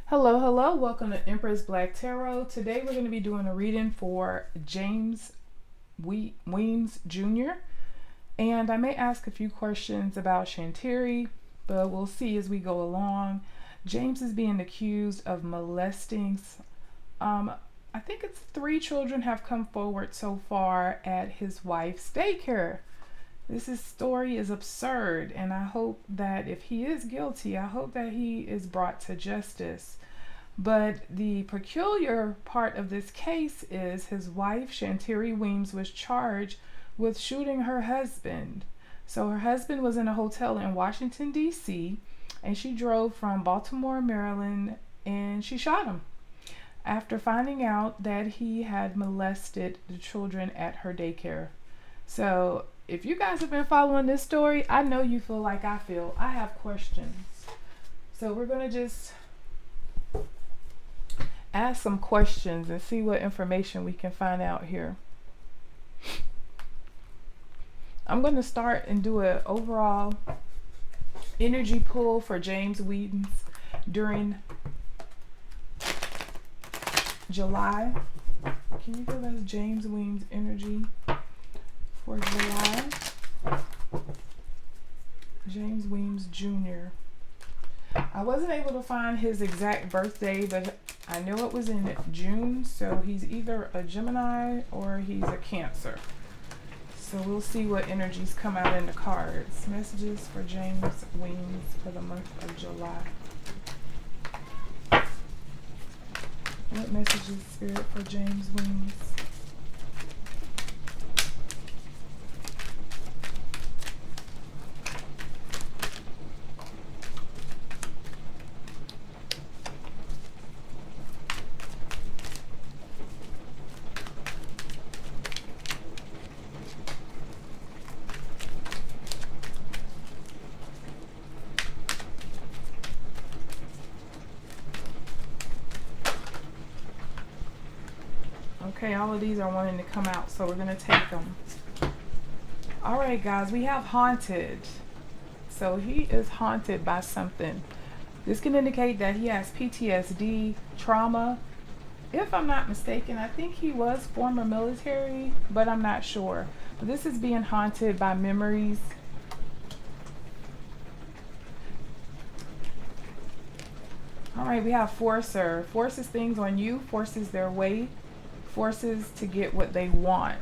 Hello, hello. Welcome to Empress Black Tarot. Today we're going to be doing a reading for James Weems Jr. And I may ask a few questions about Shanteari, but we'll see as we go along. James is being accused of molesting. I think it's 3 children have come forward so far at his wife's daycare. This story is absurd, and I hope that if he is guilty, I hope that he is brought to justice. But the peculiar part of this case is his wife, Shanteari Weems, was charged with shooting her husband. So her husband was in a hotel in Washington, D.C., and she drove from Baltimore, Maryland, and she shot him after finding out that he had molested the children at her daycare. So if you guys have been following this story, I know you feel like I feel. I have questions. So we're going to just ask some questions and see what information we can find out here. I'm going to start and do an overall energy pull for James Weems during July. Can you give us James Weems energy for July? James Weems Jr. I wasn't able to find his exact birthday, but I know it was in June, so he's either a Gemini or he's a Cancer. So we'll see what energies come out in the cards. Messages for James Weems for the month of July. What messages, Spirit, for James Weems? Okay, all of these are wanting to come out, so we're going to take them. All right, guys, we have haunted. So he is haunted by something. This can indicate that he has PTSD, trauma. If I'm not mistaken, I think he was former military, but I'm not sure. But this is being haunted by memories. All right, we have forcer. Forces things on you, forces their way, forces to get what they want.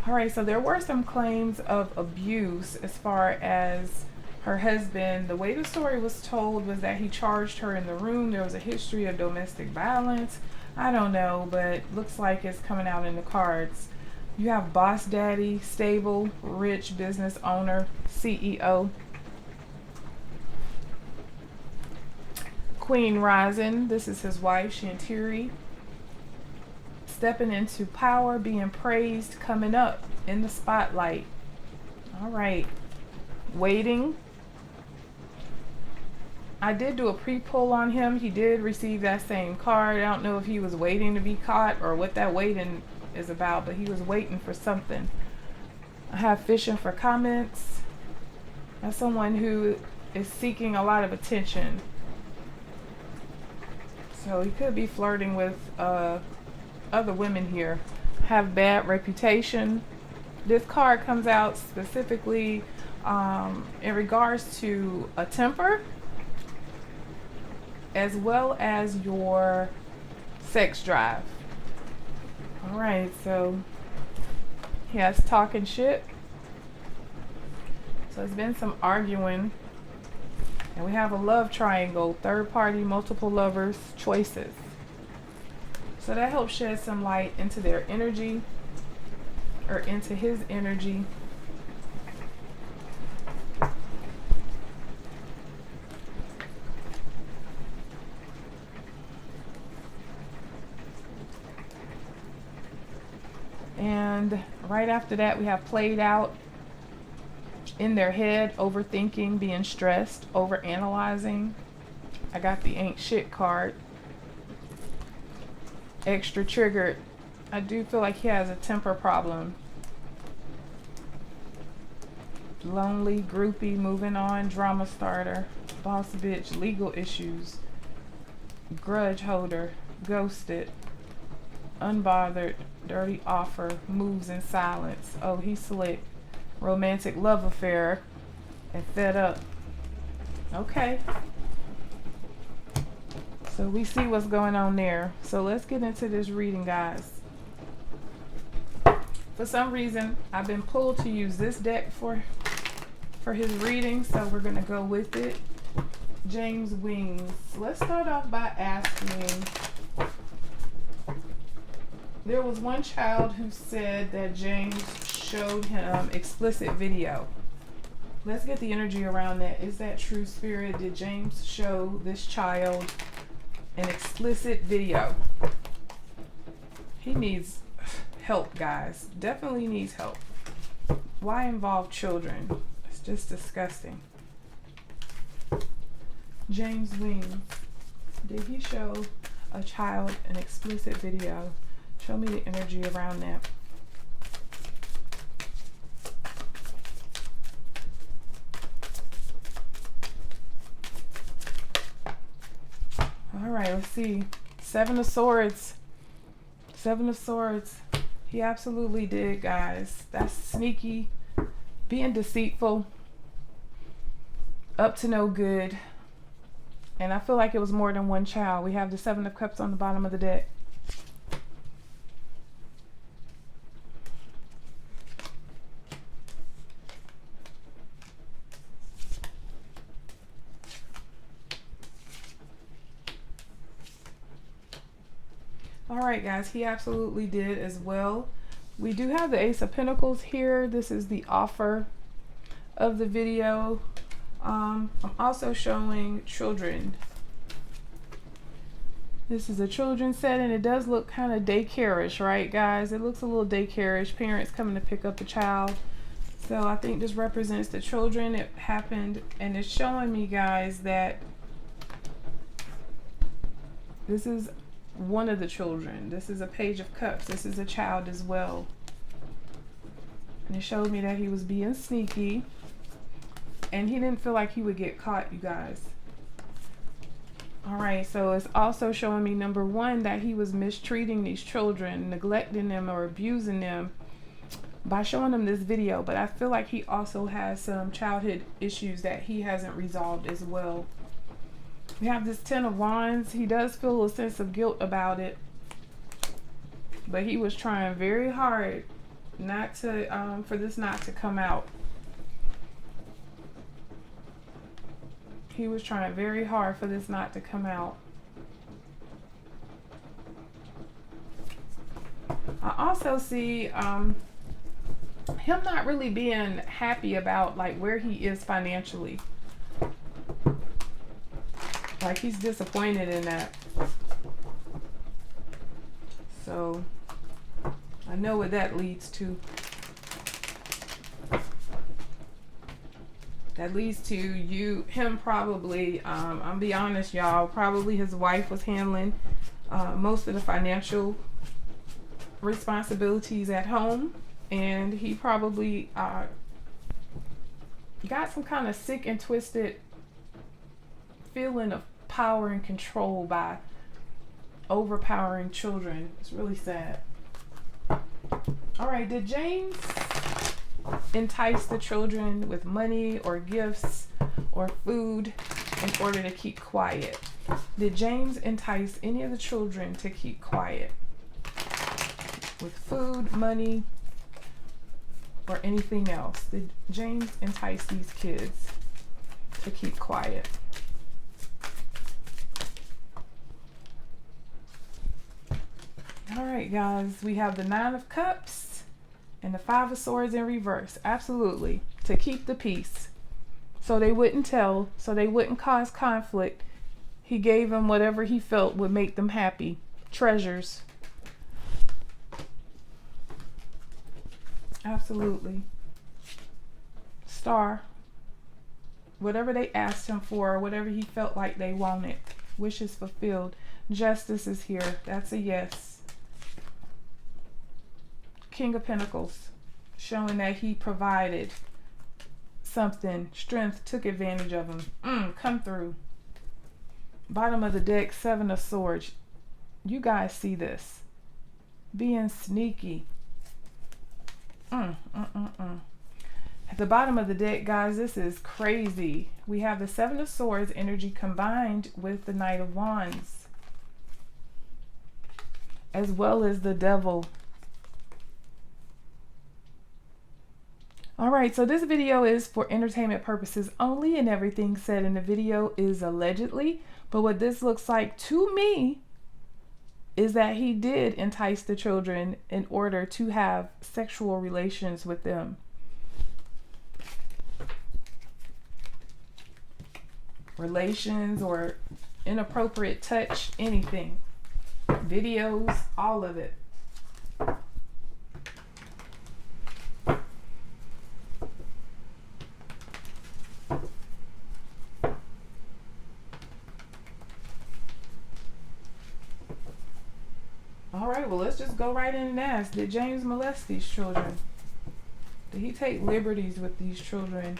All right, so there were some claims of abuse as far as her husband. The way the story was told was that he charged her in the room. There was a history of domestic violence. I don't know, but looks like it's coming out in the cards. You have boss daddy, stable, rich business owner, CEO. Queen rising, this is his wife, Shanteari. Stepping into power, being praised, coming up in the spotlight. All right. Waiting. I did do a pre-pull on him. He did receive that same card. I don't know if he was waiting to be caught or what that waiting is about, but he was waiting for something. I have fishing for comments. That's someone who is seeking a lot of attention. So he could be flirting with other women here. Have bad reputation. This card comes out specifically in regards to a temper, as well as your sex drive. All right, so he has talking shit. So there's been some arguing. And we have a love triangle, third party, multiple lovers, choices. So that helps shed some light into their energy, or into his energy. And right after that, we have played out. In their head, overthinking, being stressed, over analyzing. I got the ain't shit card. Extra triggered. I do feel like he has a temper problem. Lonely, groupie, moving on, drama starter. boss bitch, legal issues, grudge holder, ghosted, unbothered, dirty offer, moves in silence. Oh, he's slick. Romantic love affair, and fed up. Okay. So we see what's going on there. So let's get into this reading, guys. For some reason, I've been pulled to use this deck for his reading, so we're going to go with it. James Weems. Let's start off by asking, there was one child who said that James showed him explicit video. Let's get the energy around that. Is that true, Spirit? Did James show this child an explicit video? He needs help, guys. Definitely needs help. Why involve children? It's just disgusting. James Weems. Did he show a child an explicit video? Show me the energy around that. All right, let's see. Seven of Swords. Seven of Swords. He absolutely did, guys. That's sneaky, being deceitful, up to no good. And I feel like it was more than one child. We have the Seven of Cups on the bottom of the deck. All right, guys, he absolutely did as well. We do have the Ace of Pentacles here. This is the offer of the video. I'm also showing children. This is a children's setting. It does look kind of daycare-ish, right, guys? It looks a little daycare-ish. Parents coming to pick up the child. So I think this represents the children. It happened, and it's showing me, guys, that this is one of the children. This is a Page of Cups. This is a child as well. And it showed me that he was being sneaky. And he didn't feel like he would get caught, you guys. All right, so it's also showing me, number one, that he was mistreating these children, neglecting them or abusing them by showing them this video. But I feel like he also has some childhood issues that he hasn't resolved as well. We have this Ten of Wands. He does feel a sense of guilt about it, but he was trying very hard not to for this not to come out. He was trying very hard for this not to come out. I also see him not really being happy about like where he is financially. Like he's disappointed in that. So I know what that leads to. That leads to him probably, I'll be honest, y'all, probably his wife was handling most of the financial responsibilities at home. And he probably got some kind of sick and twisted feeling of power and control by overpowering children. It's really sad. All right, did James entice the children with money or gifts or food in order to keep quiet? Did James entice any of the children to keep quiet with food, money, or anything else? Did James entice these kids to keep quiet? All right, guys, we have the Nine of Cups and the Five of Swords in reverse. Absolutely. To keep the peace. So they wouldn't tell, so they wouldn't cause conflict. He gave them whatever he felt would make them happy. Treasures. Absolutely. Star. Whatever they asked him for, whatever he felt like they wanted. Wishes fulfilled. Justice is here. That's a yes. King of Pentacles, showing that he provided something. Strength took advantage of him. Come through. Bottom of the deck, 7 of Swords. You guys see this. Being sneaky. At the bottom of the deck, guys, this is crazy. We have the 7 of Swords energy combined with the Knight of Wands, as well as the Devil. All right, so this video is for entertainment purposes only, and everything said in the video is allegedly. But what this looks like to me is that he did entice the children in order to have sexual relations with them. Relations or inappropriate touch, anything. Videos, all of it. All right, well, let's just go right in and ask, did James molest these children? Did he take liberties with these children?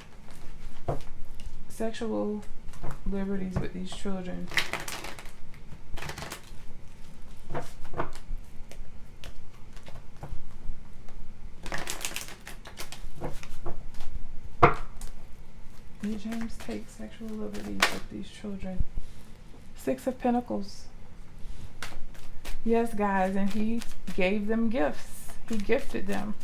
Sexual liberties with these children? Did James take sexual liberties with these children? 6 of Pentacles. Yes, guys, and he gave them gifts. He gifted them.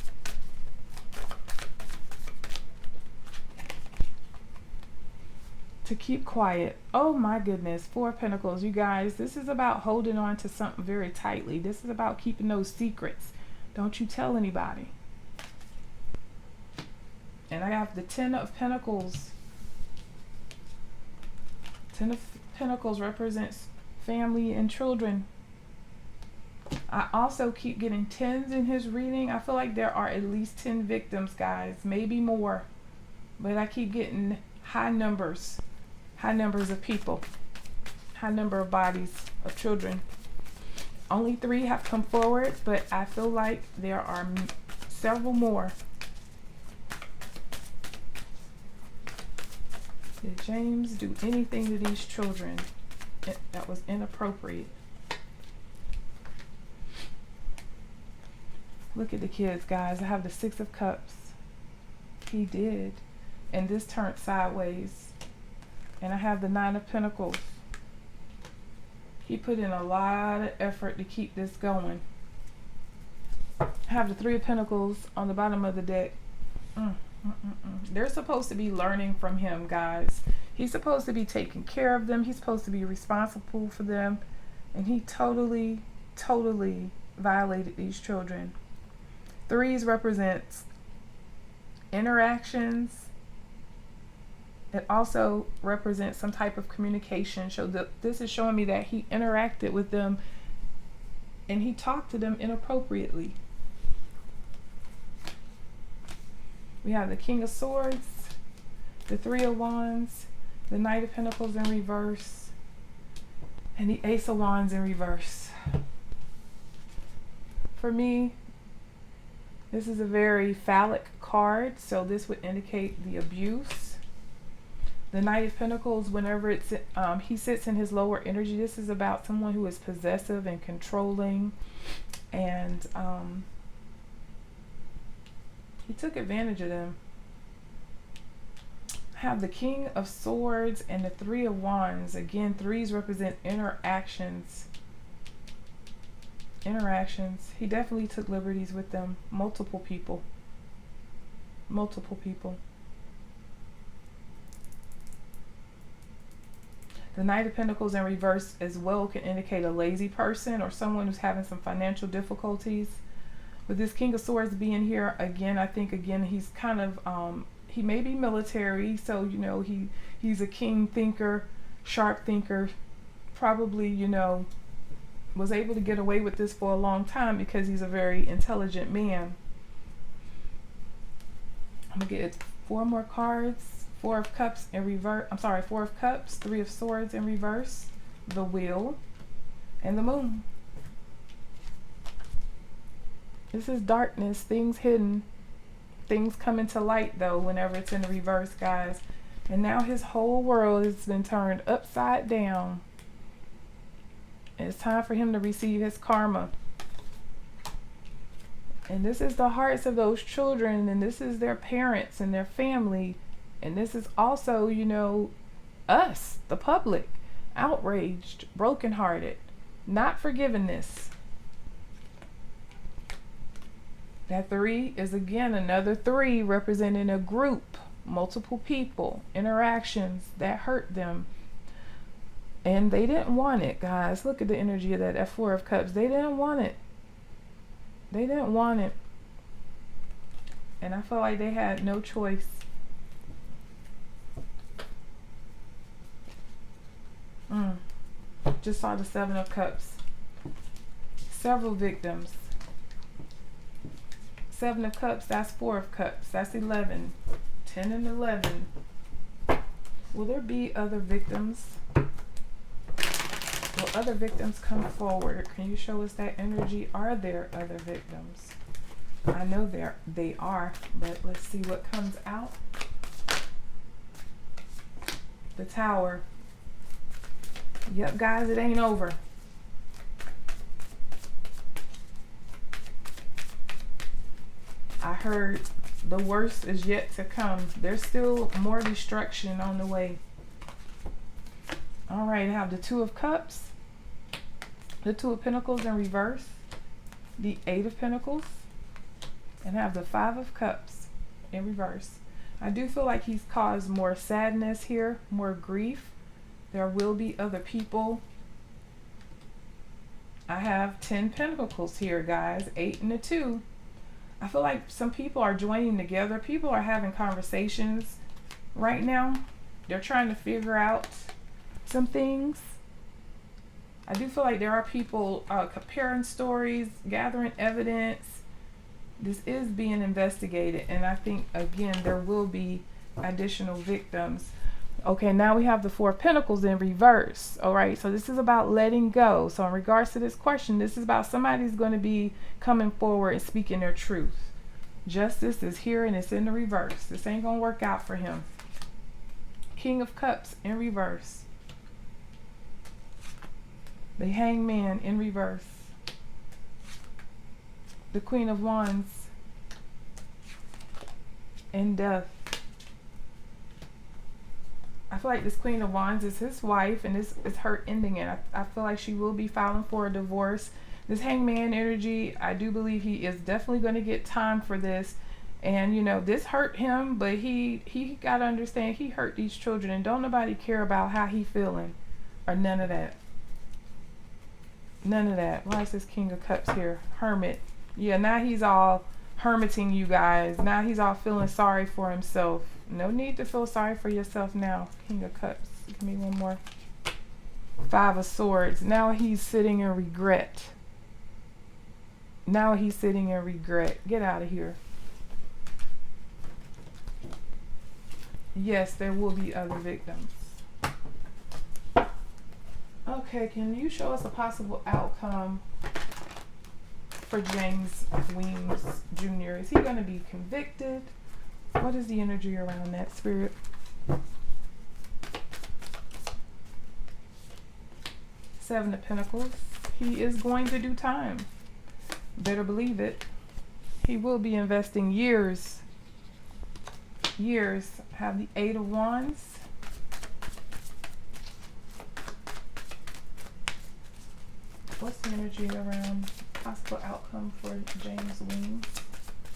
To keep quiet. Oh my goodness. 4 of Pentacles. You guys, this is about holding on to something very tightly. This is about keeping those secrets. Don't you tell anybody. And I have the 10 of Pentacles. 10 of Pentacles represents family and children. I also keep getting 10s in his reading. I feel like there are at least 10 victims, guys, maybe more, but I keep getting high numbers of people, high number of bodies of children. Only 3 have come forward, but I feel like there are several more. Did James do anything to these children that was inappropriate? Look at the kids, guys. I have the 6 of Cups. He did. And this turned sideways. And I have the 9 of Pentacles. He put in a lot of effort to keep this going. I have the 3 of Pentacles on the bottom of the deck. They're supposed to be learning from him, guys. He's supposed to be taking care of them. He's supposed to be responsible for them. And he totally violated these children. 3s represents interactions. It also represents some type of communication. So this is showing me that he interacted with them and he talked to them inappropriately. We have the King of Swords, the 3 of Wands, the Knight of Pentacles in reverse, and the Ace of Wands in reverse. For me, this is a very phallic card, so this would indicate the abuse. The Knight of Pentacles, whenever it's he sits in his lower energy, this is about someone who is possessive and controlling, and he took advantage of them. I have the King of Swords and the 3 of Wands. Again, 3s represent interactions. He definitely took liberties with them. Multiple people. The Knight of Pentacles in reverse as well can indicate a lazy person or someone who's having some financial difficulties. With this King of Swords being here, again, I think he's kind of he may be military, so you know he's a keen thinker, sharp thinker, probably, you know, was able to get away with this for a long time because he's a very intelligent man. I'm gonna get 4 more cards. 4 of Cups in reverse. I'm sorry, 4 of Cups, 3 of Swords in reverse, the Wheel, and the Moon. This is darkness, things hidden. things come into light though whenever it's in the reverse, guys. And now his whole world has been turned upside down. And it's time for him to receive his karma. And this is the hearts of those children, and this is their parents and their family. And this is also, you know, us, the public, outraged, brokenhearted, not forgiving this. That 3 is again another 3 representing a group, multiple people, interactions that hurt them. And they didn't want it, guys. Look at the energy of that 4 of Cups. They didn't want it. They didn't want it. And I feel like they had no choice. Just saw the 7 of Cups. Several victims. 7 of Cups, that's 4 of Cups. That's 11. 10 and 11. Will there be other victims? Will other victims come forward? Can you show us that energy? Are there other victims? I know they are, but let's see what comes out. The Tower. Yep, guys, it ain't over. I heard the worst is yet to come. There's still more destruction on the way. All right, I have the 2 of Cups, the 2 of Pentacles in reverse, the 8 of Pentacles, and I have the 5 of Cups in reverse. I do feel like he's caused more sadness here, more grief. There will be other people. I have 10 Pentacles here, guys, 8 and a 2. I feel like some people are joining together. People are having conversations right now. They're trying to figure out some things. I do feel like there are people comparing stories, gathering evidence. This is being investigated, and I think again there will be additional victims. Okay, now we have the 4 of Pentacles in reverse. All right, so this is about letting go. So in regards to this question, this is about somebody's going to be coming forward and speaking their truth. Justice is here and it's in the reverse. This ain't going to work out for him. King of Cups in reverse. The Hangman in reverse. The Queen of Wands and Death. I feel like this Queen of Wands is his wife, and this is her ending it. I feel like she will be filing for a divorce. This Hangman energy, I do believe he is definitely going to get time for this. And, you know, this hurt him, but he got to understand he hurt these children, and don't nobody care about how he feeling or none of that. None of that. Why is this King of Cups here? Hermit. Yeah, now he's all hermiting, you guys. Now he's all feeling sorry for himself. No need to feel sorry for yourself now. King of Cups. Give me one more. 5 of Swords. Now he's sitting in regret. Now he's sitting in regret. Get out of here. Yes, there will be other victims. Okay, can you show us a possible outcome for James Weems Jr.? Is he going to be convicted? What is the energy around that, Spirit? Seven of Pentacles. He is going to do time. Better believe it. He will be investing years. Have the 8 of Wands. What's the energy around possible outcome for James Weems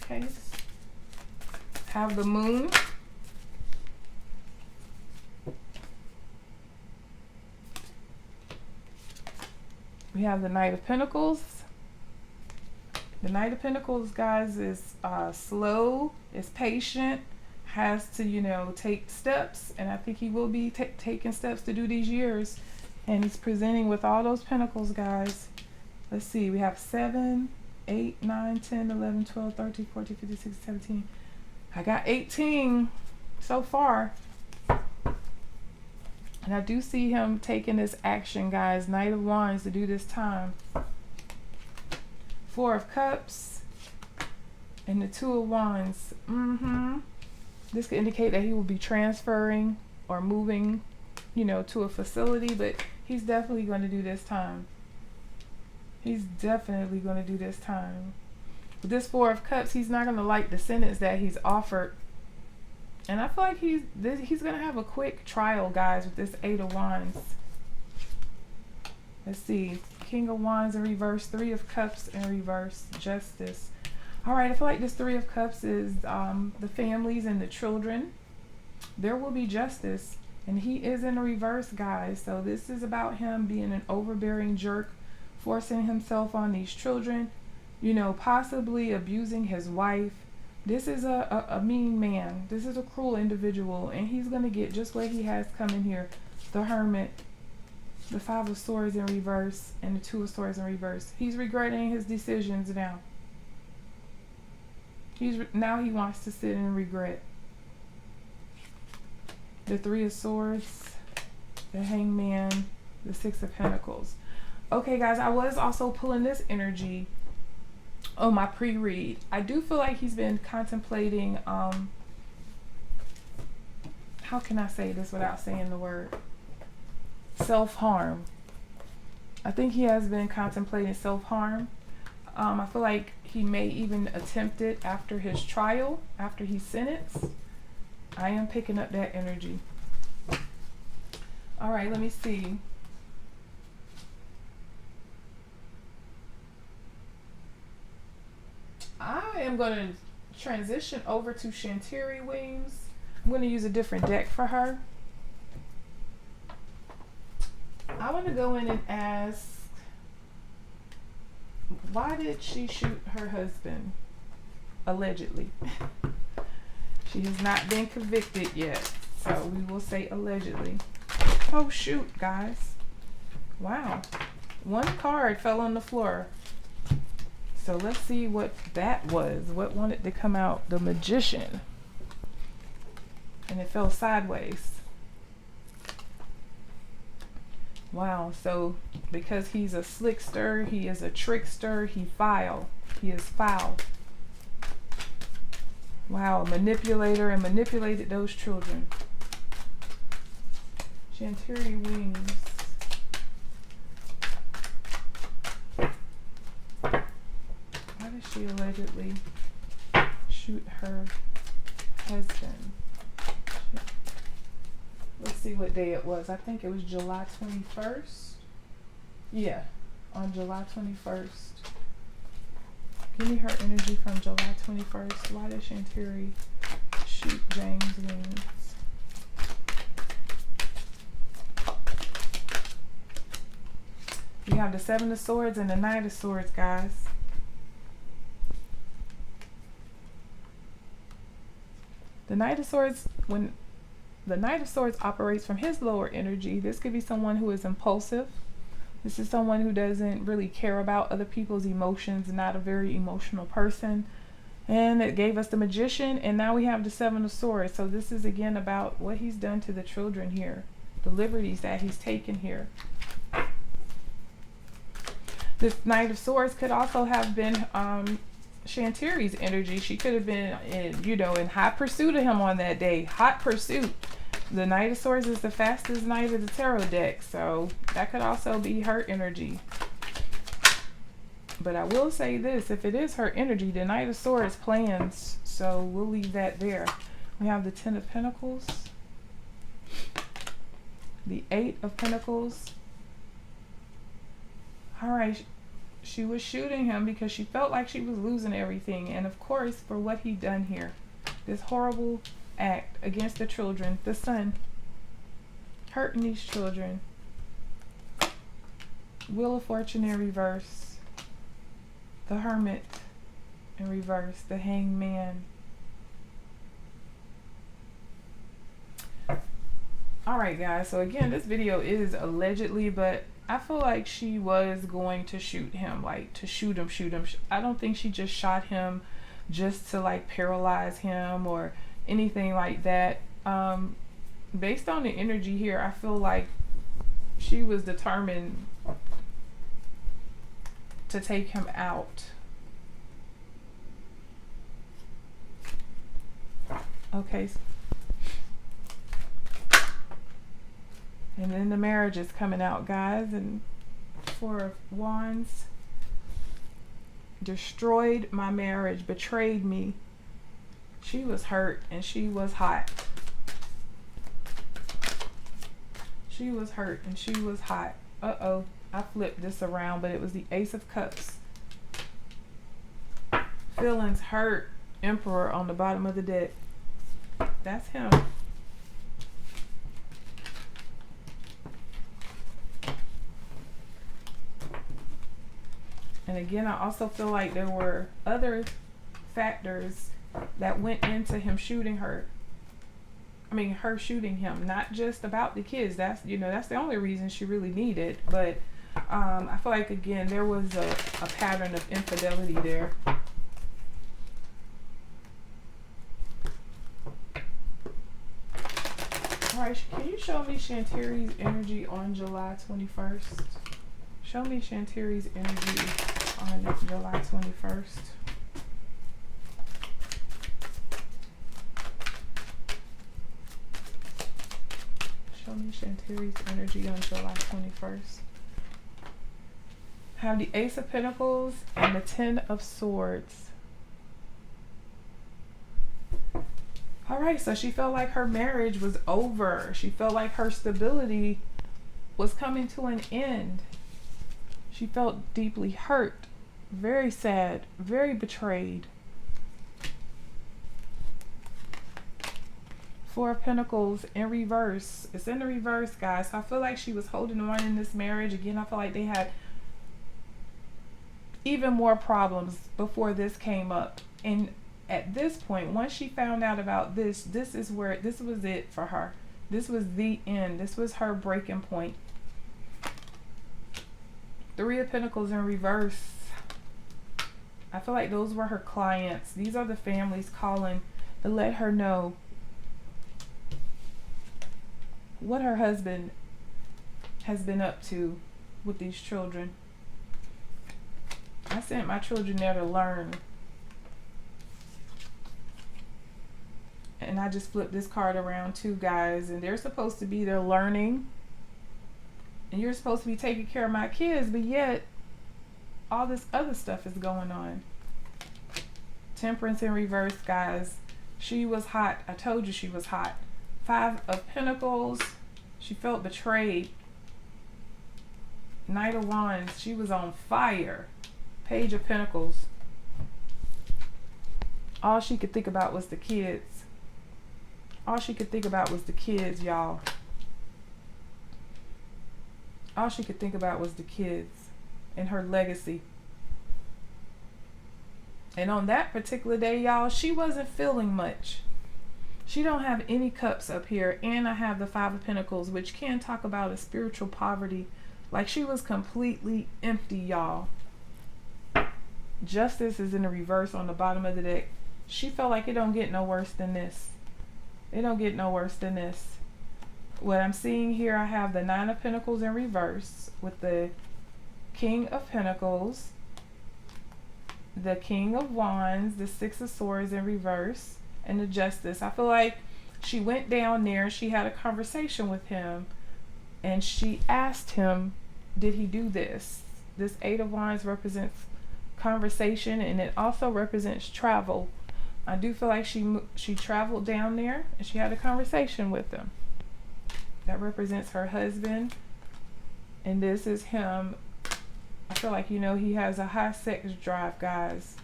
case? Have the Moon. We have the Knight of Pentacles. The Knight of Pentacles, guys, is slow, is patient, has to, you know, take steps, and I think he will be taking steps to do these years. And he's presenting with all those pentacles, guys. Let's see, we have 7, 8, 9, 10, 11, 12, 13, 14, 15, 16, 17. I got 18 so far. And I do see him taking this action, guys. Knight of Wands to do this time. 4 of Cups. And the Two of Wands. This could indicate that he will be transferring or moving, you know, to a facility, but he's definitely going to do this time. He's definitely going to do this time. With this Four of Cups, he's not going to like the sentence that he's offered. And I feel like he's going to have a quick trial, guys, with this Eight of Wands. Let's see. King of Wands in reverse, Three of Cups in reverse, Justice. All right, I feel like this Three of Cups is the families and the children. There will be justice. And he is in reverse, guys. So this is about him being an overbearing jerk, forcing himself on these children, you know, possibly abusing his wife. This is a mean man. This is a cruel individual. And he's going to get just what he has coming here. The Hermit, the Five of Swords in reverse, and the Two of Swords in reverse. He's regretting his decisions now. Now he wants to sit in regret. The Three of Swords, the Hangman, the Six of Pentacles. Okay, guys, I was also pulling this energy on my pre-read. I do feel like he's been contemplating, how can I say this without saying the word? Self-harm. I think he has been contemplating self-harm. I feel like he may even attempt it after his trial, after he's sentenced. I am picking up that energy. All right, let me see. I am going to transition over to Shanteari Weems. I'm going to use a different deck for her. I want to go in and ask, why did she shoot her husband? Allegedly. She has not been convicted yet, so we will say allegedly. Oh shoot, guys. Wow. One card fell on the floor. So let's see what that was. What wanted to come out? The Magician. And it fell sideways. Wow, so because he's a slickster, he is a trickster, he is foul. Wow, a manipulator, and manipulated those children. Shanteari Weems. Why did she allegedly shoot her husband? Let's see what day it was. I think it was July 21st. Yeah, on July 21st. Give me her energy from July 21st. Why did Shanteari shoot James Weems? We have the Seven of Swords and the Knight of Swords, guys. The Knight of Swords, when the Knight of Swords operates from his lower energy, this could be someone who is impulsive. This is someone who doesn't really care about other people's emotions, not a very emotional person. And it gave us the Magician, and now we have the Seven of Swords. So this is again about what he's done to the children here, the liberties that he's taken here. This Knight of Swords could also have been Shanteari's energy. She could have been in hot pursuit of him on that day. Hot pursuit. The Knight of Swords is the fastest knight of the tarot deck, so that could also be her energy. But I will say this, if it is her energy, the Knight of Swords plans, so we'll leave that there. We have the Ten of Pentacles, the Eight of Pentacles. All right, she was shooting him because she felt like she was losing everything, and of course for what he done here, this horrible act against the children, the son, hurting these children. Wheel of Fortune in reverse, the Hermit in reverse, the Hangman. Alright guys, so again, this video is allegedly, but I feel like she was going to shoot him, like to shoot him. I don't think she just shot him just to like paralyze him or anything like that. Based on the energy here, I feel like she was determined to take him out. Okay. And then the marriage is coming out, guys. And Four of Wands. Destroyed my marriage, betrayed me. She was hurt and she was hot. She was hurt and she was hot. Uh-oh. I flipped this around, but it was the Ace of Cups. Feelings hurt. Emperor on the bottom of the deck. That's him. And again, I also feel like there were other factors that went into him shooting her. I mean, her shooting him, not just about the kids. That's, you know, that's the only reason she really needed. But I feel like, again, there was a pattern of infidelity there. All right, can you show me Shanteari's energy on July 21st? Show me Shanteari's energy on July 21st. Show me Shanteari's energy on July 21st. Have the Ace of Pentacles and the Ten of Swords. All right, so she felt like her marriage was over. She felt like her stability was coming to an end. She felt deeply hurt, very sad, very betrayed. Four of Pentacles in reverse. It's in the reverse, guys. So I feel like she was holding on in this marriage. Again, I feel like they had even more problems before this came up. And at this point, once she found out about this, this was it for her. This was the end. This was her breaking point. Three of Pentacles in reverse. I feel like those were her clients. These are the families calling to let her know what her husband has been up to with these children. I sent my children there to learn. And I just flipped this card around too, guys. And they're supposed to be there learning. And you're supposed to be taking care of my kids, but yet all this other stuff is going on. Temperance in reverse, guys. She was hot. I told you she was hot. Five of Pentacles. She felt betrayed. Knight of Wands. She was on fire. Page of Pentacles. All she could think about was the kids. All she could think about was the kids, y'all. All she could think about was the kids and her legacy. And on that particular day, y'all, she wasn't feeling much. She don't have any cups up here. And I have the Five of Pentacles, which can talk about a spiritual poverty. Like, she was completely empty, y'all. Justice is in the reverse on the bottom of the deck. She felt like it don't get no worse than this. It don't get no worse than this. What I'm seeing here, I have the Nine of Pentacles in reverse with the King of Pentacles, the King of Wands, the Six of Swords in reverse, and the Justice. I feel like she went down there, she had a conversation with him, and she asked him, did he do this? This Eight of Wands represents conversation, and it also represents travel. I do feel like she traveled down there and she had a conversation with him. That represents her husband, and this is him. I feel like, you know, he has a high sex drive, guys.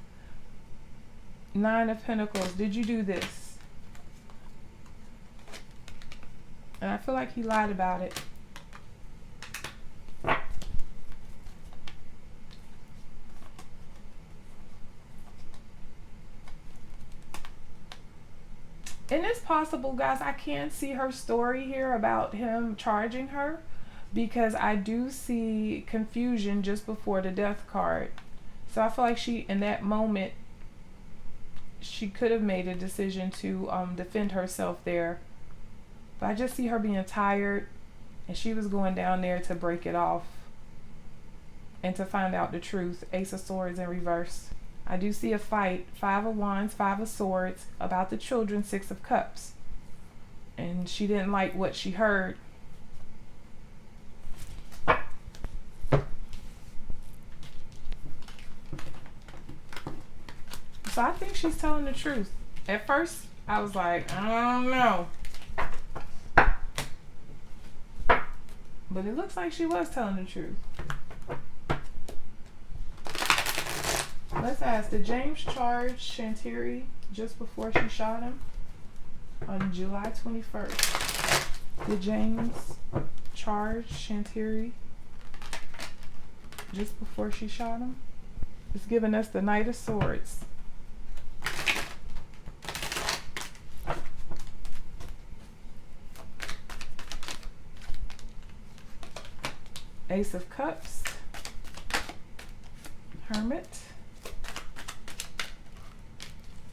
Nine of Pentacles. Did you do this? And I feel like he lied about it. And it's possible, guys, I can see her story here about him charging her, because I do see confusion just before the Death card. So I feel like she, in that moment, she could have made a decision to defend herself there. But I just see her being tired, and she was going down there to break it off and to find out the truth. Ace of Swords in reverse. I do see a fight, 5 of Wands, 5 of Swords, about the children, 6 of Cups. And she didn't like what she heard. So I think she's telling the truth. At first, I was like, I don't know. But it looks like she was telling the truth. Let's ask, did James charge Shanteari just before she shot him? On July 21st. Did James charge Shanteari just before she shot him? It's giving us the Knight of Swords. Ace of Cups. Hermit.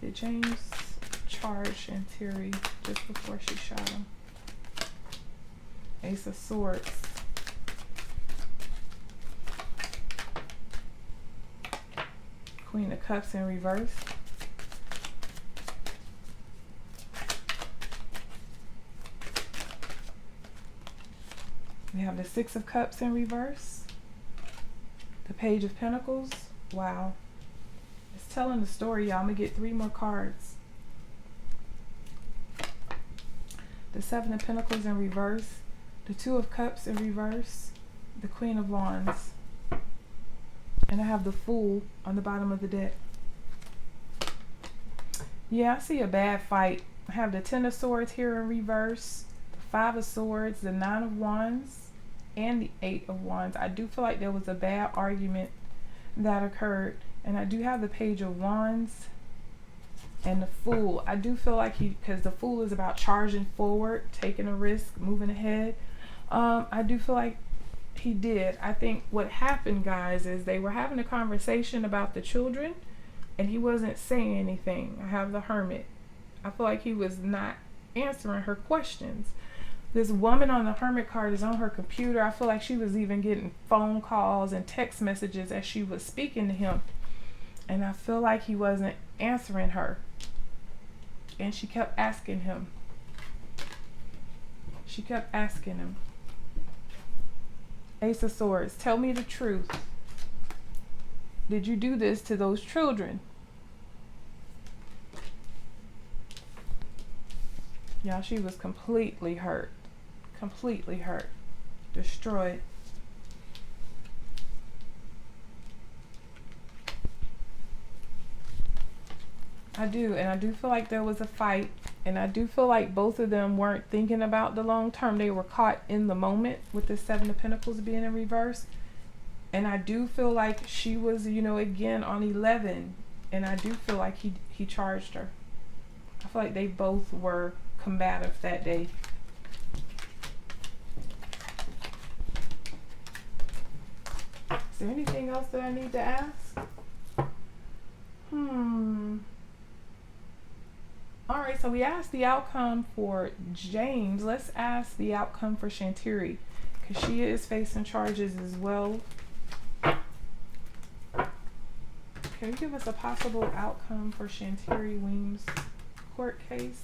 Did James charge Shanteari just before she shot him? Ace of Swords. Queen of Cups in reverse. We have the 6 of Cups in reverse. The Page of Pentacles. Wow. It's telling the story, y'all. I'm going to get 3 more cards. The 7 of Pentacles in reverse. The 2 of Cups in reverse. The Queen of Wands. And I have the Fool on the bottom of the deck. Yeah, I see a bad fight. I have the 10 of Swords here in reverse. The 5 of Swords. The 9 of Wands. And the 8 of Wands. I do feel like there was a bad argument that occurred. And I do have the Page of Wands and the Fool. I do feel like because the Fool is about charging forward, taking a risk, moving ahead. I do feel like he did. I think what happened, guys, is they were having a conversation about the children and he wasn't saying anything. I have the Hermit. I feel like he was not answering her questions. This woman on the Hermit card is on her computer. I feel like she was even getting phone calls and text messages as she was speaking to him. And I feel like he wasn't answering her. And she kept asking him. She kept asking him. Ace of Swords, tell me the truth. Did you do this to those children? Y'all, she was completely hurt. Completely hurt. Destroyed. I do, and I do feel like there was a fight, and I do feel like both of them weren't thinking about the long term. They were caught in the moment with the 7 of Pentacles being in reverse. And I do feel like she was, you know, again on 11, and I do feel like he charged her. I feel like they both were combative that day. Is there anything else that I need to ask? Alright, so we asked the outcome for James. Let's ask the outcome for Shanteari, because she is facing charges as well. Can you give us a possible outcome for Shanteari Weems' court case?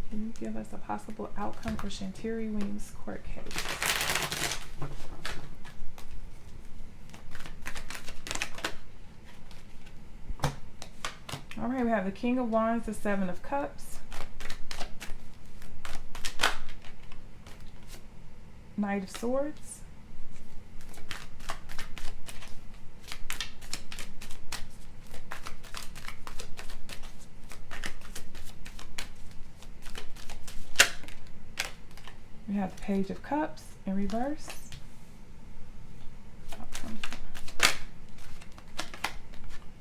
Can you give us a possible outcome for Shanteari Weems' court case? All right, we have the King of Wands, the 7 of Cups, Knight of Swords, we have the Page of Cups in reverse,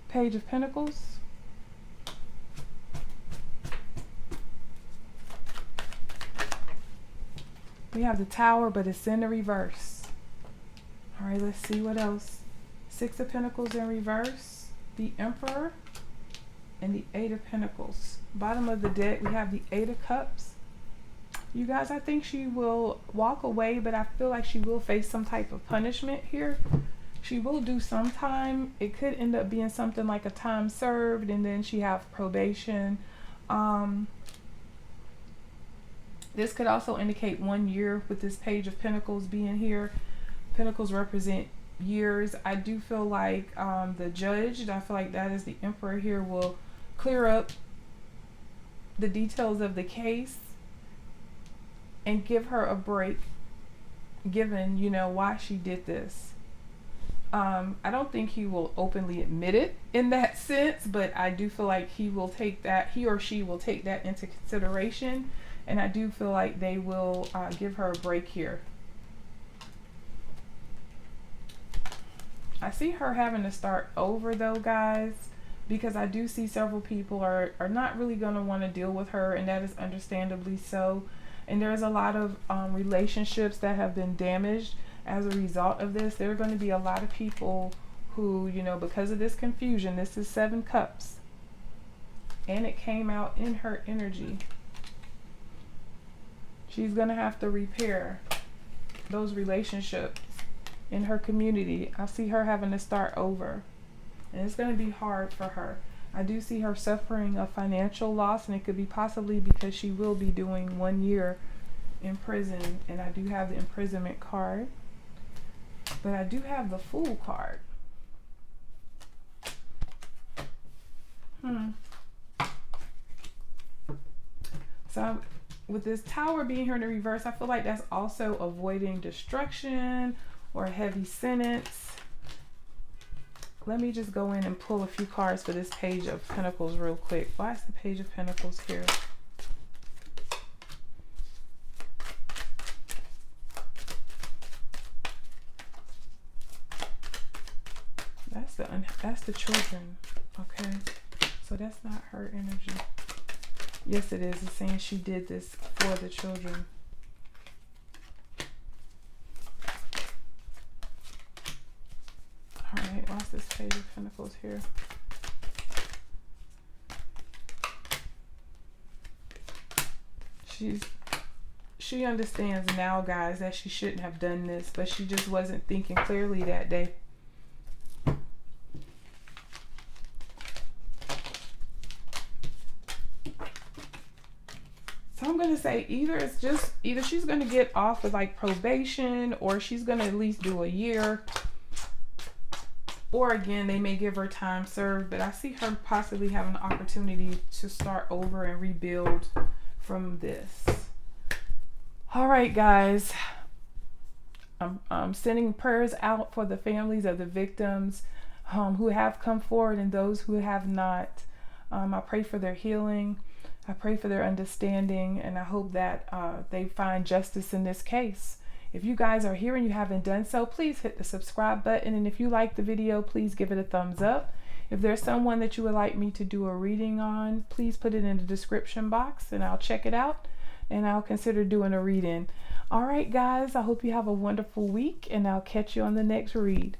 Page of Pentacles, we have the Tower, but it's in the reverse. All right, let's see what else. 6 of Pentacles in reverse, the Emperor, and the 8 of Pentacles. Bottom of the deck, we have the 8 of Cups, You guys, I think she will walk away, but I feel like she will face some type of punishment here. She will do some time. It could end up being something like a time served, and then she have probation. This could also indicate 1 year with this Page of Pentacles being here. Pentacles represent years. I do feel like the judge, I feel like that is the Emperor here, will clear up the details of the case and give her a break, given, you know, why she did this. I don't think he will openly admit it in that sense, but I do feel like he or she will take that into consideration, and I do feel like they will give her a break here. I see her having to start over though, guys, because I do see several people are not really going to want to deal with her, and that is understandably so. And there's a lot of relationships that have been damaged as a result of this. There are going to be a lot of people who, you know, because of this confusion, this is 7 cups, and it came out in her energy. She's going to have to repair those relationships in her community. I see her having to start over, and it's going to be hard for her. I do see her suffering a financial loss, and it could be possibly because she will be doing 1 year in prison, and I do have the imprisonment card, but I do have the Fool card. So with this Tower being here in the reverse, I feel like that's also avoiding destruction or a heavy sentence. Let me just go in and pull a few cards for this Page of Pentacles real quick. Why is the Page of Pentacles here? That's the children. Okay, so that's not her energy. Yes, it is. It's saying she did this for the children. All right, what's this Page of Pentacles here? She understands now, guys, that she shouldn't have done this, but she just wasn't thinking clearly that day. So I'm going to say either she's going to get off with like probation, or she's going to at least do a year. Or again, they may give her time served, but I see her possibly having an opportunity to start over and rebuild from this. All right, guys. I'm sending prayers out for the families of the victims who have come forward and those who have not. I pray for their healing. I pray for their understanding, and I hope that they find justice in this case. If you guys are here and you haven't done so, please hit the subscribe button. And if you like the video, please give it a thumbs up. If there's someone that you would like me to do a reading on, please put it in the description box and I'll check it out and I'll consider doing a reading. All right, guys, I hope you have a wonderful week, and I'll catch you on the next read.